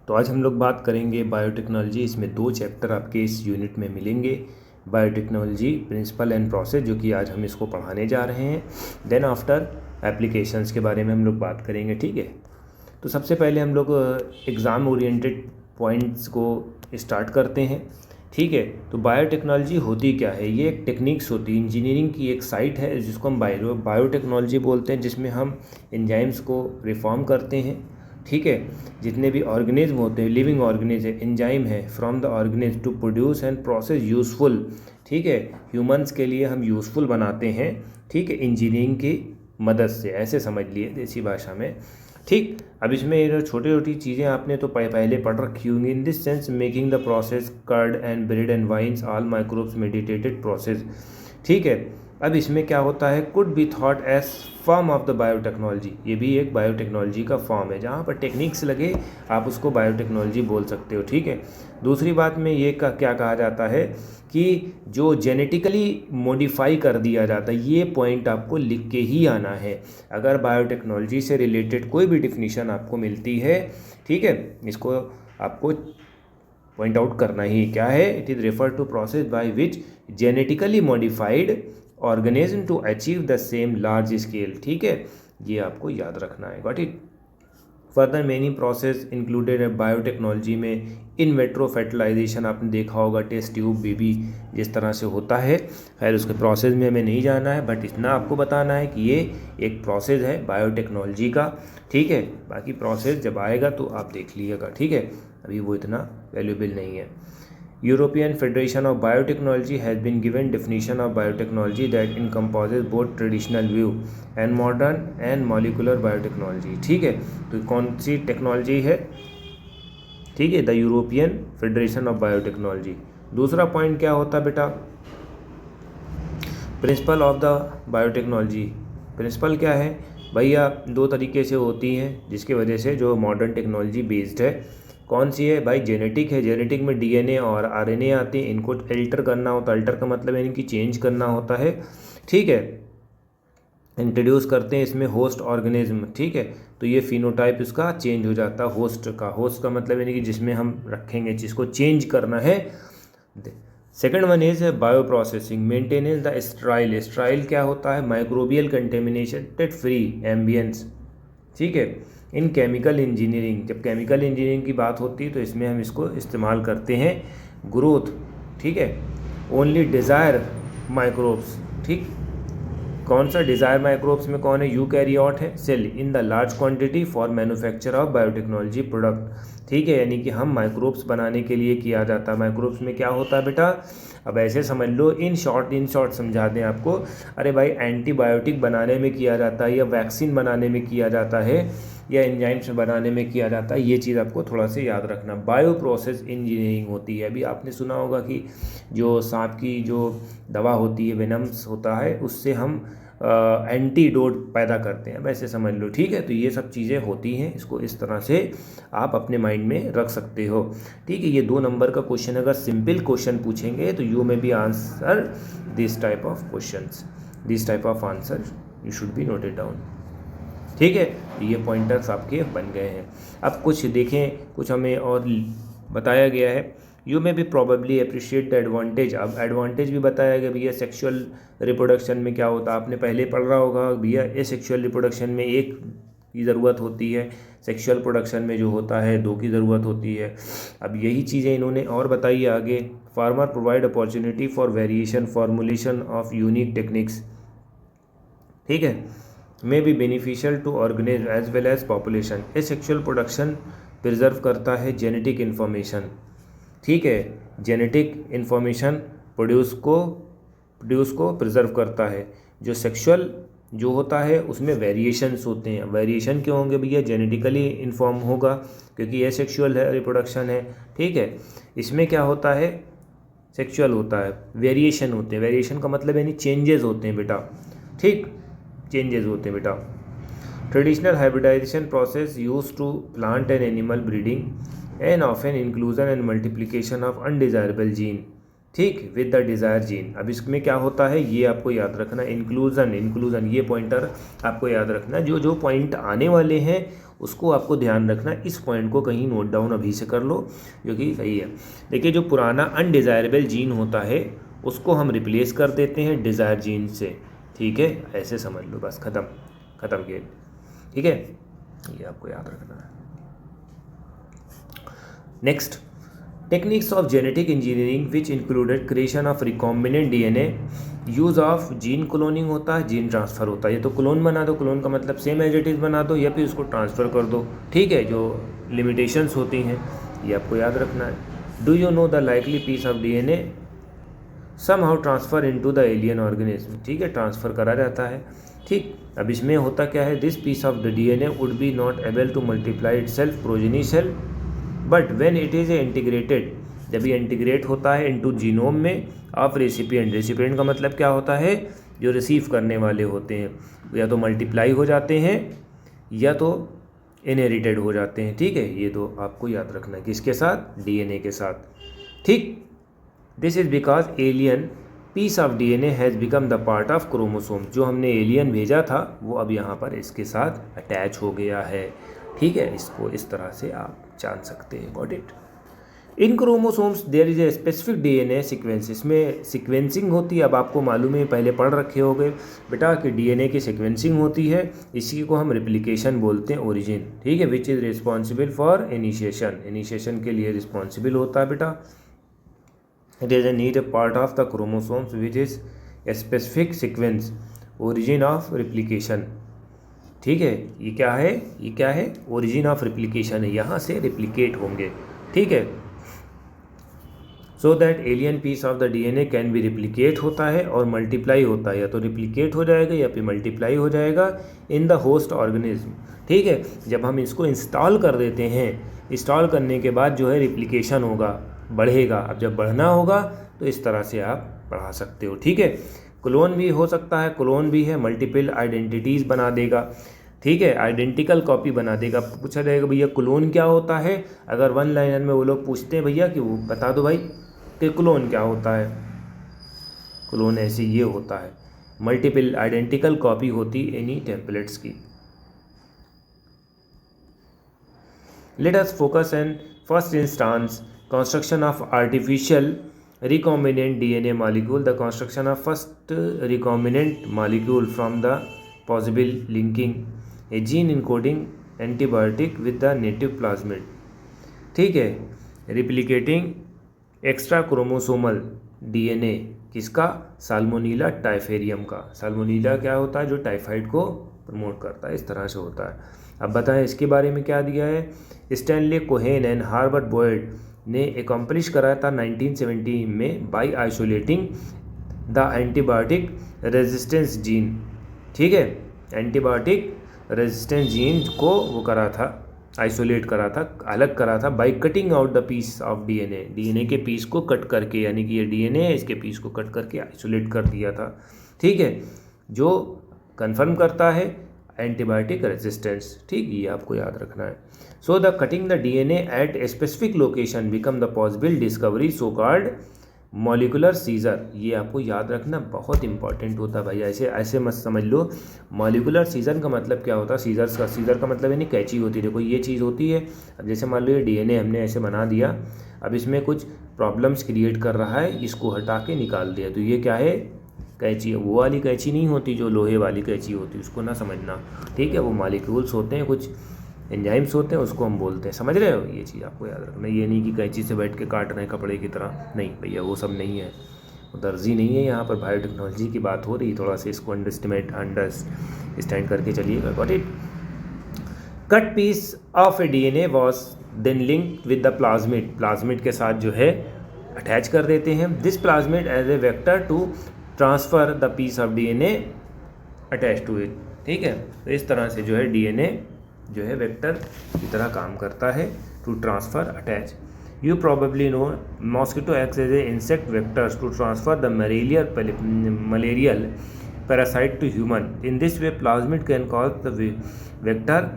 तो आज हम लोग बात करेंगे बायोटेक्नोलॉजी। इसमें 2 चैप्टर आपके इस यूनिट में मिलेंगे। बायोटेक्नोलॉजी प्रिंसिपल एंड प्रोसेस, जो कि आज हम इसको पढ़ाने जा रहे हैं। देन आफ्टर एप्लीकेशंस के बारे में हम लोग बात करेंगे, ठीक है। तो सबसे पहले हम लोग एग्ज़ाम ओरिएंटेड पॉइंट्स को स्टार्ट करते हैं, ठीक है। तो बायोटेक्नोलॉजी होती क्या है? ये एक टेक्निक्स होती है, इंजीनियरिंग की एक साइट है जिसको हम बायोटेक्नोलॉजी बोलते हैं, जिसमें हम एंजाइम्स को रिफॉर्म करते हैं, ठीक है। जितने भी ऑर्गेनिज्म होते हैं, लिविंग ऑर्गेनिज्म है, एंजाइम है, from the organism to produce and process useful, ठीक है। ह्यूमंस के लिए हम यूज़फुल बनाते हैं, ठीक है, इंजीनियरिंग की मदद से, ऐसे समझ लिए देसी भाषा में, ठीक। अब इसमें ये छोटी छोटी चीज़ें आपने तो पहले पढ़ रखी होंगी। In this sense making the process curd and bread and wines all microbes meditated process, ठीक है। अब इसमें क्या होता है, could be thought as form of the biotechnology. ये भी एक बायोटेक्नोलॉजी का फॉर्म है, जहाँ पर टेक्निक्स लगे आप उसको बायोटेक्नोलॉजी बोल सकते हो, ठीक है। दूसरी बात में ये क्या कहा जाता है कि जो जेनेटिकली मॉडिफाई कर दिया जाता है, ये पॉइंट आपको लिख के ही आना है। अगर बायोटेक्नोलॉजी से रिलेटेड कोई भी डिफिनीशन आपको मिलती है, ठीक है, इसको आपको पॉइंट आउट करना ही क्या है। It is refer to process by which genetically modified organism to achieve the same large scale, ठीक है। ये आपको याद रखना है, got it. Further many process included है बायोटेक्नोलॉजी में। इन वेट्रो फर्टिलाइजेशन आपने देखा होगा, टेस्ट ट्यूब बेबी जिस तरह से होता है। खैर उसके प्रोसेस में हमें नहीं जाना है, बट इतना आपको बताना है कि ये एक प्रोसेस है बायोटेक्नोलॉजी का, ठीक है। बाकी प्रोसेस जब आएगा तो आप देख लीजिएगा, ठीक है, अभी वो इतना वैल्यूएबल नहीं है। European Federation of Biotechnology has been given definition of biotechnology that encompasses both traditional view and modern and molecular biotechnology, ठीक है। तो कौन सी टेक्नोलॉजी है, ठीक है, the European Federation of biotechnology. दूसरा पॉइंट क्या होता है बेटा, principle of the biotechnology. Principle क्या है भैया, 2 तरीके से होती हैं जिसकी वजह से जो मॉडर्न टेक्नोलॉजी बेस्ड है। कौन सी है भाई? जेनेटिक है। जेनेटिक में डीएनए और आरएनए आते हैं, इनको अल्टर करना होता है। अल्टर का मतलब है इनकी चेंज करना होता है, ठीक है। इंट्रोड्यूस करते हैं इसमें होस्ट ऑर्गेनिज्म, ठीक है। तो ये फिनोटाइप इसका चेंज हो जाता है होस्ट का। होस्ट का मतलब यानी कि जिसमें हम रखेंगे, जिसको चेंज करना है। Second one is bio processing, maintenance the स्ट्राइल। स्ट्राइल क्या होता है? माइक्रोबियल कंटेमिनेशन फ्री एम्बियंस, ठीक है। इन केमिकल इंजीनियरिंग, जब केमिकल इंजीनियरिंग की बात होती है तो इसमें हम इसको इस्तेमाल करते हैं ग्रोथ, ठीक है। ओनली डिज़ायर माइक्रोब्स, ठीक। कौन सा डिज़ायर माइक्रोब्स में कौन है? यूकैरियोट है। Cell in the large quantity for manufacture of biotechnology product, ठीक है। यानी कि हम माइक्रोब्स बनाने के लिए किया जाता है। माइक्रोब्स में क्या होता है बेटा, अब ऐसे समझ लो, इन शॉर्ट समझा दें आपको। अरे भाई, एंटीबायोटिक बनाने में किया जाता है, या वैक्सीन बनाने में किया जाता है, या एंजाइम्स बनाने में किया जाता है। ये चीज़ आपको थोड़ा सा याद रखना। बायो प्रोसेस इंजीनियरिंग होती है। अभी आपने सुना होगा कि जो सांप की जो दवा होती है, वेनम्स होता है, उससे हम एंटीडोट पैदा करते हैं, वैसे समझ लो, ठीक है। तो ये सब चीज़ें होती हैं, इसको इस तरह से आप अपने माइंड में रख सकते हो, ठीक है। ये 2 नंबर का क्वेश्चन, अगर सिंपल क्वेश्चन पूछेंगे तो you may be answer this type of questions, this type of answer you should be noted down, ठीक है। ये पॉइंटर्स आपके बन गए हैं। अब कुछ देखें, कुछ हमें और बताया गया है। यू में भी प्रॉबेबली अप्रिशिएट द एडवांटेज। अब एडवांटेज भी बताया गया भैया। सेक्सुअल रिप्रोडक्शन में क्या होता है, आपने पहले पढ़ रहा होगा भैया। ए सेक्सुअल रिप्रोडक्शन में 1 की ज़रूरत होती है, सेक्सुअल प्रोडक्शन में जो होता है 2 की ज़रूरत होती है। अब यही चीज़ें इन्होंने और बताई आगे। Farmer provide opportunity for variation, formulation of unique techniques, ठीक है, may be beneficial to organism as well as population. Asexual production preserve करता है जेनेटिक इन्फॉर्मेशन, ठीक है। जेनेटिक इन्फॉर्मेशन प्रोड्यूस को प्रिजर्व करता है। जो सेक्सुअल जो होता है उसमें वेरिएशंस होते हैं। वेरिएशन क्यों होंगे भैया? जेनेटिकली इन्फॉर्म होगा, क्योंकि एसेक्सुअल है, रिप्रोडक्शन है, ठीक है। इसमें क्या होता है? सेक्सुअल होता है, वेरिएशन होते हैं। वेरिएशन का मतलब यानी चेंजेस होते हैं बेटा, ठीक, चेंजेस होते हैं बेटा। Traditional hybridization process use to plant and animal breeding and often inclusion and multiplication of undesirable gene, ठीक, विद द डिज़ायर जीन। अब इसमें क्या होता है ये आपको याद रखना, इंक्लूजन ये पॉइंटर आपको याद रखना, जो पॉइंट आने वाले हैं उसको आपको ध्यान रखना, इस पॉइंट को कहीं नोट डाउन अभी से कर लो जो कि सही है। देखिए जो पुराना अनडिज़ायरेबल जीन होता है उसको हम रिप्लेस कर देते हैं डिज़ायर जीन से, ठीक है, ऐसे समझ लो, बस ख़त्म गेम, ठीक है, ये आपको याद रखना है। Next, techniques of genetic engineering which included creation of recombinant DNA, use of gene cloning होता है, जीन ट्रांसफ़र होता है। ये तो क्लोन बना दो, क्लोन का मतलब सेम एज इट इज़ बना दो या फिर उसको ट्रांसफ़र कर दो, ठीक है, जो लिमिटेशंस होती हैं ये आपको याद रखना है। Do you know the likely piece of DNA somehow transfer into the alien organism, ठीक है, ट्रांसफ़र करा जाता है, ठीक। अब इसमें होता क्या है, this piece of the DNA would be not able to multiply itself progeny cell, but when it is integrated, जब ये इंटीग्रेट होता है इनटू जीनोम में ऑफ रेसिपिएंट का मतलब क्या होता है, जो रिसीव करने वाले होते हैं या तो मल्टीप्लाई हो जाते हैं या तो इनहेरिटेड हो जाते हैं, ठीक है, ये तो आपको याद रखना है, किसके साथ, डीएनए के साथ, ठीक। This is because alien piece of DNA has become the part of chromosome, जो हमने एलियन भेजा था वो अब यहाँ पर इसके साथ अटैच हो गया है, ठीक है, इसको इस तरह से आप जान सकते हैं, got it. In chromosomes there is a specific DNA sequence, इसमें सीक्वेंसिंग होती है, अब आपको मालूम है, पहले पढ़ रखे होंगे बेटा कि डीएनए की सीक्वेंसिंग होती है, इसी को हम रिप्लिकेशन बोलते हैं, ओरिजिन, ठीक है, which is responsible for initiation के लिए रिस्पॉन्सिबल होता है बेटा। It is a need a part of the chromosomes which is a specific sequence, origin of replication, ठीक है, ये क्या है, ओरिजिन ऑफ रिप्लिकेशन है, यहाँ से रिप्लिकेट होंगे, ठीक है, so that alien piece of the DNA can be replicate होता है और मल्टीप्लाई होता है, या तो रिप्लिकेट हो जाएगा या फिर मल्टीप्लाई हो जाएगा इन द होस्ट ऑर्गेनिज्म, ठीक है। जब हम इसको इंस्टॉल कर देते हैं, इंस्टॉल करने के बाद जो है रिप्लिकेशन होगा, बढ़ेगा, अब जब बढ़ना होगा तो इस तरह से आप बढ़ा सकते हो, ठीक है। क्लोन भी हो सकता है, क्लोन भी है, मल्टीपल आइडेंटिटीज़ बना देगा, ठीक है, आइडेंटिकल कॉपी बना देगा। पूछा जाएगा भैया क्लोन क्या होता है, अगर वन लाइनर में वो लोग पूछते हैं भैया कि वो बता दो भाई कि क्लोन क्या होता है, क्लोन ऐसे ये होता है, मल्टीपल आइडेंटिकल कॉपी होती एनी टेम्पलेट्स की। Let us focus in first instance construction of artificial recombinant DNA molecule, the construction of first recombinant molecule from the possible linking a gene encoding antibiotic with the native plasmid, ठीक है, replicating extra chromosomal DNA, किसका, साल्मोनीला टाइफेरियम का। साल्मोनीला क्या होता है, जो typhoid को promote करता है, इस तरह से होता है। अब बताएं इसके बारे में क्या दिया है, Stanley Cohen and Herbert Boyd ने एकम्प्लिश करा था 1970 में by isolating the antibiotic resistance gene, ठीक है, एंटीबायोटिक रेजिस्टेंस जीन को वो करा था, आइसोलेट करा था, अलग करा था, by cutting out the piece of DNA, DNA के पीस को कट करके, यानी कि ये डीएनए है इसके पीस को कट करके आइसोलेट कर दिया था, ठीक है, जो कंफर्म करता है एंटीबायोटिक रेजिस्टेंस, ठीक, ये आपको याद रखना है। So the cutting the DNA at a specific location become the possible discovery so called molecular scissor, ये आपको याद रखना, बहुत इंपॉर्टेंट होता है भाई, ऐसे मत समझ लो। मॉलिकुलर सीजर का मतलब क्या होता है, सीजर का मतलब यानी कैंची होती है, देखो ये चीज़ होती है। अब जैसे मान लो ये डीएनए हमने ऐसे बना दिया, अब इसमें कुछ प्रॉब्लम्स क्रिएट कर रहा है, इसको हटा के निकाल दिया, तो ये क्या है, कैंची। वो वाली कैंची नहीं होती जो लोहे वाली कैंची होती, उसको ना समझना, ठीक है, वो मॉलिक्यूल्स होते हैं, कुछ एंजाइम्स होते हैं, उसको हम बोलते हैं, समझ रहे हो, ये चीज़ आपको याद रखना। ये नहीं कि कैंची से बैठ के काट रहे हैं कपड़े की तरह, नहीं भैया, वो सब नहीं है, वो दर्जी नहीं है, यहाँ पर बायोटेक्नोलॉजी की बात हो रही, थोड़ा सा इसको अंडरस्टैंड करके चलिएगा, got it. Cut piece of a DNA was then linked with the plasmid के साथ जो है अटैच कर देते हैं, this plasmid as a vector to transfer the piece of DNA attach to it, ठीक है। तो इस तरह से जो है डीएनए जो है वेक्टर की तरह काम करता है, to transfer attach. You probably know mosquito acts as a insect vectors to transfer the malarial parasite to human. In this way plasmid can cause the vector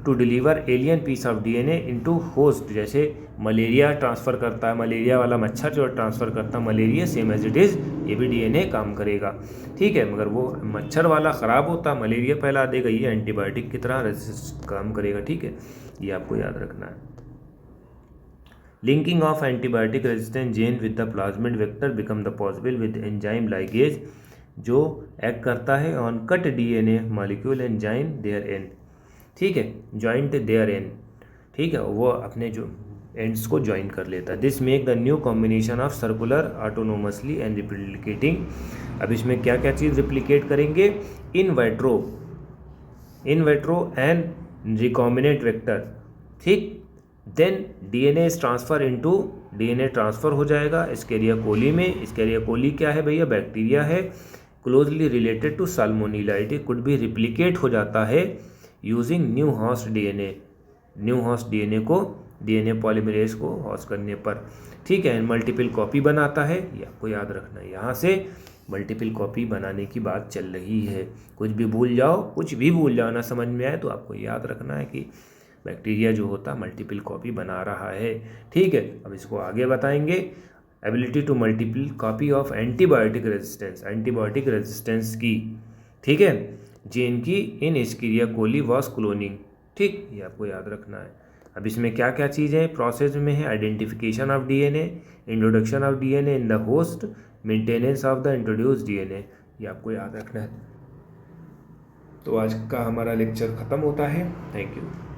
to deliver alien piece of DNA into host. जैसे malaria transfer करता है, malaria वाला मच्छर जो transfer करता है malaria, same as it is ये भी डीएनए काम करेगा, ठीक है। मगर वो मच्छर वाला ख़राब होता, मलेरिया फैला देगा, ये एंटीबायोटिक की तरह रेजिस्ट काम करेगा, ठीक है। ये आपको याद रखना है। Linking of antibiotic resistant gene with the plasmid vector become the possible with enzyme ligase, जो एक्ट करता है on cut DNA molecule and join their end, ठीक है, जॉइंट देयर एंड, ठीक है, वो अपने जो एंड्स को ज्वाइन कर लेता है। This make the new combination of circular autonomously and replicating. अब इसमें क्या क्या चीज़ रिप्लिकेट करेंगे, in vitro and recombinant vector, ठीक। Then DNA is transfer into, DNA transfer हो जाएगा एस्केरिया कोली में। एस्केरिया कोली क्या है भैया, बैक्टीरिया है, closely related to Salmonella. It could भी रिप्लिकेट हो जाता है using new host DNA, new host DNA को, डीएनए पॉलीमरेज को होस्ट करने पर, ठीक है। मल्टीपल कॉपी बनाता है, ये आपको याद रखना है। यहाँ से मल्टीपल कॉपी बनाने की बात चल रही है। कुछ भी भूल जाओ, कुछ भी भूल जाओ, ना समझ में आए तो आपको याद रखना है कि बैक्टीरिया जो होता मल्टीपल कॉपी बना रहा है, ठीक है। अब इसको आगे बताएंगे। Ability to multiple copy of antibiotic resistance, antibiotic resistance की, ठीक है, जीन की in Escherichia coli was cloning, ठीक, ये आपको याद रखना है। अब इसमें क्या क्या चीज़ें प्रोसेस में है, identification of DNA, introduction of DNA in the host, maintenance of the introduced DNA, ये आपको याद रखना है। तो आज का हमारा लेक्चर ख़त्म होता है। Thank you.